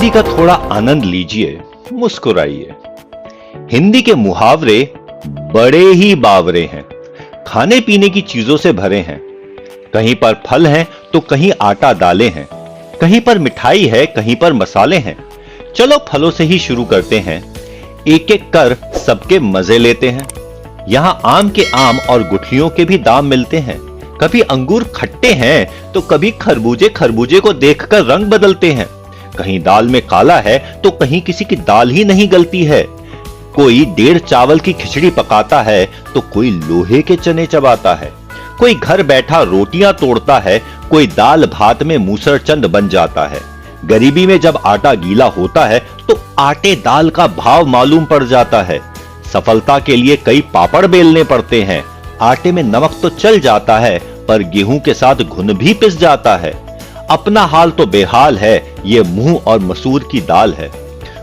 जिंदगी का थोड़ा आनंद लीजिए, मुस्कुराइए। हिंदी के मुहावरे बड़े ही बावरे हैं, खाने पीने की चीजों से भरे हैं। कहीं पर फल हैं तो कहीं आटा दालें हैं, कहीं पर मिठाई है, कहीं पर मसाले हैं। चलो फलों से ही शुरू करते हैं, एक एक कर सबके मजे लेते हैं। यहां आम के आम और गुठलियों के भी दाम मिलते हैं। कभी अंगूर खट्टे हैं तो कभी खरबूजे खरबूजे को देखकर रंग बदलते हैं। कहीं दाल में काला है तो कहीं किसी की दाल ही नहीं गलती है। कोई 1.5 चावल की खिचड़ी पकाता है तो कोई लोहे के चने चबाता है। कोई घर बैठा रोटियां तोड़ता है, कोई दाल भात में मूसरचंद बन जाता है। गरीबी में जब आटा गीला होता है तो आटे दाल का भाव मालूम पड़ जाता है। सफलता के लिए कई पापड़ बेलने पड़ते हैं। आटे में नमक तो चल जाता है, पर गेहूं के साथ घुन भी पिस जाता है। अपना हाल तो बेहाल है, ये मुंह और मसूर की दाल है।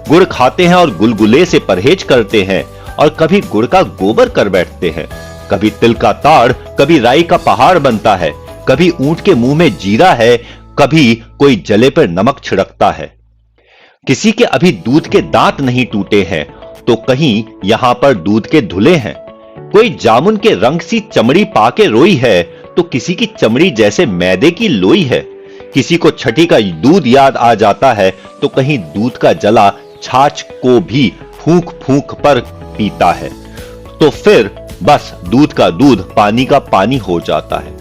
गुड़ खाते हैं और गुलगुले से परहेज करते हैं, और कभी गुड़ का गोबर कर बैठते हैं। कभी तिल का ताड़, कभी राई का पहाड़ बनता है। कभी ऊंट के मुंह में जीरा है, कभी कोई जले पर नमक छिड़कता है। किसी के अभी दूध के दांत नहीं टूटे हैं, तो कहीं यहां पर दूध के धुले हैं। कोई जामुन के रंग सी चमड़ी पाके रोई है, तो किसी की चमड़ी जैसे मैदे की लोई है। किसी को छठी का दूध याद आ जाता है, तो कहीं दूध का जला छाछ को भी फूंक फूंक पर पीता है। तो फिर बस दूध का दूध, पानी का पानी हो जाता है।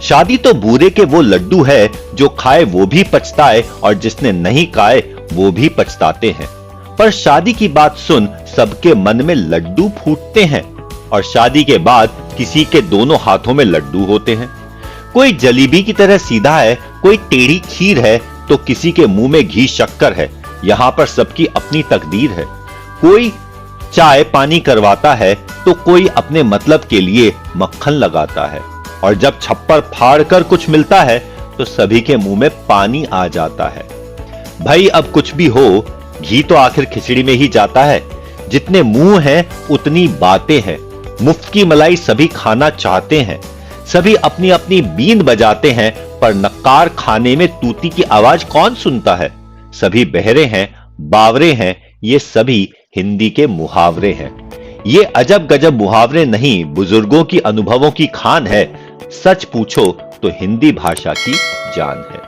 शादी तो बूरे के वो लड्डू है, जो खाए वो भी पछताए और जिसने नहीं खाए वो भी पछताते हैं। पर शादी की बात सुन सबके मन में लड्डू फूटते हैं, और शादी के बाद किसी के दोनों हाथों में लड्डू होते हैं। कोई जलेबी की तरह सीधा है, कोई टेढ़ी खीर है, तो किसी के मुंह में घी शक्कर है। यहां पर सबकी अपनी तकदीर है। कोई चाय पानी करवाता है, तो कोई अपने मतलब के लिए मक्खन लगाता है। और जब छप्पर फाड़ कर कुछ मिलता है, तो सभी के मुंह में पानी आ जाता है। भाई अब कुछ भी हो, घी तो आखिर खिचड़ी में ही जाता है। जितने मुंह हैं उतनी बातें हैं। मुफ्त की मलाई सभी खाना चाहते हैं। सभी अपनी अपनी बींद बजाते हैं, पर नक्कार खाने में तूती की आवाज कौन सुनता है। सभी बहरे हैं, बावरे हैं, ये सभी हिंदी के मुहावरे हैं। ये अजब गजब मुहावरे नहीं, बुजुर्गों की अनुभवों की खान है। सच पूछो तो हिंदी भाषा की जान है।